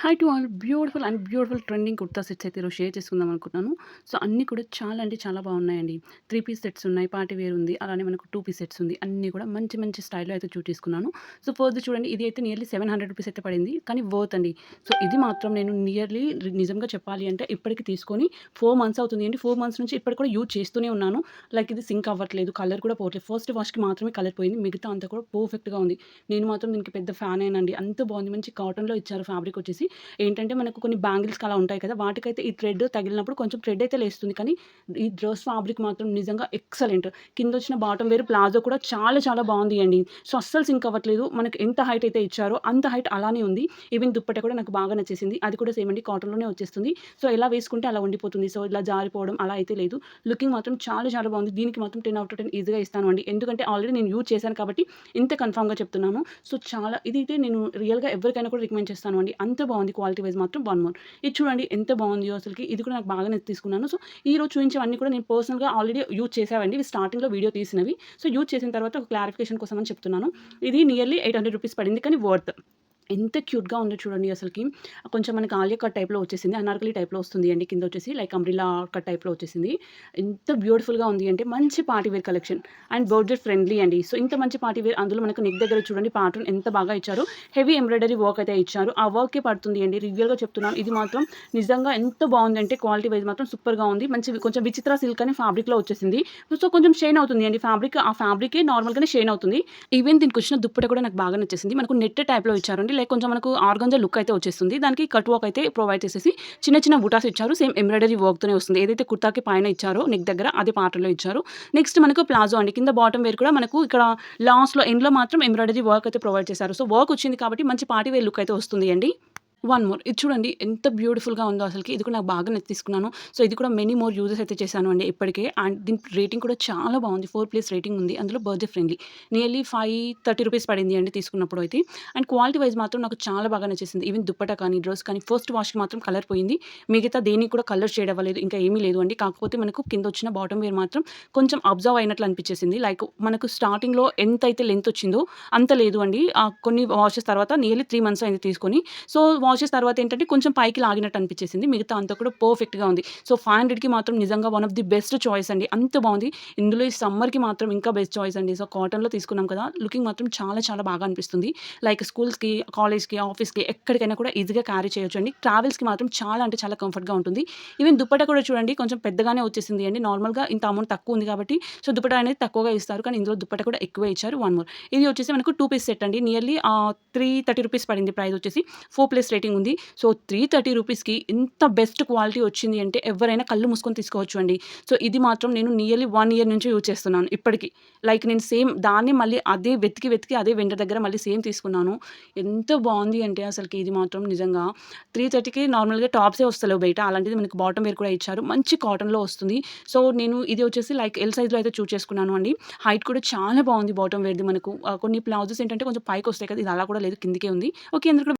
Hi to all beautiful trending kurta sets అయితే ఈరోజు share చేసుకుందాం అనుకుంటున్నాను. సో, అన్నీ కూడా చాలా అంటే చాలా బాగున్నాయండి. 3 పీస్ సెట్స్ ఉన్నాయి. పార్టీ వేర్ ఉంది. అలానే మనకు 2 పీస్ సెట్స్ ఉంది. అన్నీ కూడా మంచి మంచి స్టైల్‌లో అయితే తీసుకున్నాను. సో, ఫస్ట్ చూడండి ఇది అయితే నియర్లీ రూ. 700 అయితే పడింది. కానీ వర్త్ అండి. సో, ఇది మాత్రం నేను నియర్లీ నిజంగా చెప్పాలి అంటే ఇప్పటికి తీసుకొని 4 మంత్స్ అవుతుంది అండి. 4 మంత్స్ నుంచి ఇప్పటికి కూడా యూజ్ చేస్తూనే ఉన్నాను. లైక్ ఇది సింక్ అవ్వట్లేదు. కలర్ కూడా పోవట్లేదు. ఫస్ట్ వాష్‌కి మాత్రమే కలర్ పోయింది. మిగతా అంతా కూడా పర్ఫెక్ట్‌గా ఉంది. నేను మాత్రం దీనికి పెద్ద ఫ్యానేనండి. అంత బాగుంది. మంచి కాటన్‌లో ఇచ్చారు ఫ్యాబ్రిక్ వచ్చేసి. ఏంటంటే మనకు కొన్ని బ్యాంగిల్స్‌కి అలా ఉంటాయి కదా! వాటికైతే ఈ థ్రెడ్ తగిలినప్పుడు కొంచెం థ్రెడ్ అయితే లేస్తుంది. కానీ ఈ డ్రెస్ ఫ్యాబ్రిక్ మాత్రం నిజంగా ఎక్సలెంట్. కిందొచ్చిన బాటమ్ వేర్ ప్లాజో కూడా చాలా చాలా బావుంది అండి. సో, అస్సలు సింక్ అవ్వట్లేదు. మనకు ఎంత హైట్ అయితే ఇచ్చారో అంత హైట్ అలానే ఉంది. ఈవెన్ దుప్పట్ట కూడా నాకు బాగా నచ్చేసింది. అది కూడా సేమ్ అండి కాటన్‌లోనే వచ్చేస్తుంది. సో, ఎలా వేసుకుంటే అలా ఉండిపోతుంది. సో, ఇలా జారిపోవడం అలా అయితే లేదు. లుకింగ్ మాత్రం చాలా చాలా బావుంది. దీనికి మాత్రం 10 ఔట్ ఆఫ్ 10 ఈజీగా ఇస్తాను అండి. ఎందుకంటే ఆల్రెడీ నేను యూజ్ చేశాను కాబట్టి ఇంత కన్ఫర్మ్‌గా చెప్తున్నాను. సో, చాలా ఇదైతే నేను రియల్‌గా ఎవరికైనా కూడా రికమెండ్ చేస్తాను అండి. అంత బావుంది క్వాలిటీ వైస్ మాత్రం వన్ మోర్. ఇది చూడండి ఎంత బావుందో అసలకి. ఇది కూడా నాకు బాగా తీసుకున్నాను. సో, ఈరోజు చూయించేవన్నీ కూడా నేను పర్సనల్‌గా ఆల్రెడీ యూజ్ చేసేవండి. ఇవి స్టార్టింగ్‌లో వీడియో తీసినవి. సో, యూజ్ చేసిన తర్వాత ఒక క్లారిఫికేషన్ కోసం అని చెప్తున్నాను. ఇది నియర్లీ రూ. 800 పడింది. కానీ వర్త్. ఎంత క్యూట్‌గా ఉందో చూడండి అసలకి. కొంచెం మనకి ఆలియా కట్ టైప్‌లో వచ్చేసింది. అనార్కలి టైప్‌లో వస్తుంది అండి. కింద వచ్చేసి లైక్ అంబ్రెల్లా కట్ టైప్‌లో వచ్చేసింది. ఎంత బ్యూటిఫుల్‌గా ఉంది అంటే మంచి party wear collection and budget friendly అండి. సో, ఇంత మంచి పార్టీ వేర్ అందులో మనకు నెక్ దగ్గర చూడండి ప్యాటర్న్ ఎంత బాగా ఇచ్చారో. హెవీ ఎంబ్రాయిడరీ వర్క్ అయితే ఇచ్చారు. ఆ వర్కే పడుతుంది అండి. రియల్‌గా చెప్తున్నాను. ఇది మాత్రం నిజంగా ఎంత బావుందంటే క్వాలిటీ వైస్ మాత్రం సూపర్‌గా ఉంది. మంచి కొంచెం విచిత్ర సిల్క్ అని ఫ్యాబ్రిక్‌లో వచ్చేసింది. సో, కొంచెం షైన్ అవుతుంది అండి ఫ్యాబ్రిక్. ఆ ఫ్యాబ్రికే నార్మల్‌గానే షైన్ అవుతుంది. ఈవెన్ దీనికొచ్చిన దుప్పట కూడా నాకు బాగా నచ్చేసింది. మనకు నెట్ టైప్‌లో ఇచ్చారండి. లైక్ కొంచెం మనకు ఆర్గాంజా లుక్ అయితే వచ్చేస్తుంది. దానికి కట్ వర్క్ అయితే ప్రొవైడ్ చేసేసి చిన్న చిన్న బుటాస్ ఇచ్చారు. సేమ్ ఎంబ్రాయిడరీ వర్క్‌తోనే వస్తుంది. ఏదైతే కుర్తాకి పైన ఇచ్చారో నెక్ దగ్గర అదే పార్ట్‌లో ఇచ్చారు. నెక్స్ట్ మనకు ప్లాజో అండి. కింద బాటమ్ వేర్ కూడా మనకు ఇక్కడ లాస్ట్‌లో ఎండ్‌లో మాత్రం ఎంబ్రాయిడరీ వర్క్ అయితే ప్రొవైడ్ చేశారు. సో, వర్క్ వచ్చింది కాబట్టి మంచి పార్టీ వేర్ లుక్ అయితే వస్తుంది అండి. One more. ఇది చూడండి ఎంత బ్యూటిఫుల్‌గా ఉందో అసలకి. ఇది కూడా నాకు బాగా తీసుకున్నాను. సో, ఇది కూడా మెనీ మోర్ యూజెస్ అయితే చేశాను అండి ఇప్పటికే. అండ్ దీని రేటింగ్ కూడా చాలా బావుంది. 4+ రేటింగ్ ఉంది. అందులో బడ్జెట్ ఫ్రెండ్లీ. నియర్లీ రూ. 530 పడింది అండి తీసుకున్నప్పుడు అయితే. అండ్ క్వాలిటీ వైస్ మాత్రం నాకు చాలా బాగా నచ్చేసింది. ఈవెన్ దుప్పట కానీ, డ్రెస్ కానీ ఫస్ట్ వాష్‌కి మాత్రం కలర్ పోయింది. మిగతా దేనికి కూడా కలర్ షేడ్ అవ్వలేదు. ఇంకా ఏమీ లేదు అండి. కాకపోతే మనకు కింద వచ్చిన బాటమ్ వేర్ మాత్రం కొంచెం అబ్జర్వ్ అయినట్లు అనిపించేసింది. లైక్ మనకు స్టార్టింగ్‌లో ఎంతైతే లెంత్ వచ్చిందో అంత లేదు అండి. కొన్ని వాషెస్ తర్వాత నియర్లీ 3 మంత్స్ అయింది తీసుకొని. సో, వాషెస్ తర్వాత ఏంటంటే కొంచెం పైకి లాగినట్టు అనిపించేసింది. మిగతా అంతా కూడా పర్ఫెక్ట్‌గా ఉంది. సో, 500కి మాత్రం నిజంగా one of the best choice అండి. అంత బావుంది. ఇందులో ఈ సమ్మర్‌కి మాత్రం ఇంకా బెస్ట్ చాయిస్ అండి. సో, కాటన్‌లో తీసుకున్నాం కదా! లుకింగ్ మాత్రం చాలా చాలా బాగా అనిపిస్తుంది. లైక్ స్కూల్స్‌కి, కాలేజ్‌కి, ఆఫీస్‌కి ఎక్కడికైనా కూడా ఈజీగా క్యారీ చేయొచ్చండి. ట్రావెల్స్‌కి మాత్రం చాలా అంటే చాలా కంఫర్ట్‌గా ఉంటుంది. ఈవెన్ దుప్పట కూడా చూడండి కొంచెం పెద్దగానే వచ్చేసింది అండి. నార్మల్‌గా ఇంత అమౌంట్ తక్కువ ఉంది కాబట్టి సో, దుప్పట అనేది తక్కువగా ఇస్తారు. కానీ ఇందులో దుప్పట కూడా ఎక్కువే ఇచ్చారు. One more. ఇది వచ్చేసి మనకు 2 పీస్ సెట్ అండి. నియర్లీ రూ. 330 పడింది ప్రైస్ వచ్చేసి. 4+ రేటింగ్ ఉంది. సో, రూ. 330కి ఇంత బెస్ట్ క్వాలిటీ వచ్చింది అంటే ఎవరైనా కళ్ళు మూసుకొని తీసుకోవచ్చు అండి. సో, ఇది మాత్రం నేను నియర్లీ 1 ఇయర్ నుంచి యూజ్ చేస్తున్నాను ఇప్పటికి. లైక్ నేను సేమ్ దాన్ని మళ్ళీ అదే వెతికి అదే వెండర్ దగ్గర మళ్ళీ సేమ్ తీసుకున్నాను. ఎంత బావుంది అంటే అసలకి ఇది మాత్రం నిజంగా 330కి నార్మల్‌గా టాప్సే వస్తలేవు బయట. అలాంటిది మనకు బాటమ్ వేర్ కూడా ఇచ్చారు. మంచి కాటన్‌లో వస్తుంది. సో, నేను ఇది వచ్చేసి లైక్ ఎల్ సైజ్‌లో అయితే చూజ్ చేసుకున్నాను అండి. హైట్ కూడా చాలా బావుంది బాటమ్ వేర్‌ది మనకు. కొన్ని ప్లౌజెస్ ఏంటంటే కొంచెం పైకొస్తాయి కదా! ఇది అలా కూడా లేదు కిందకే ఉంది. ఓకే. అందరికి కూడా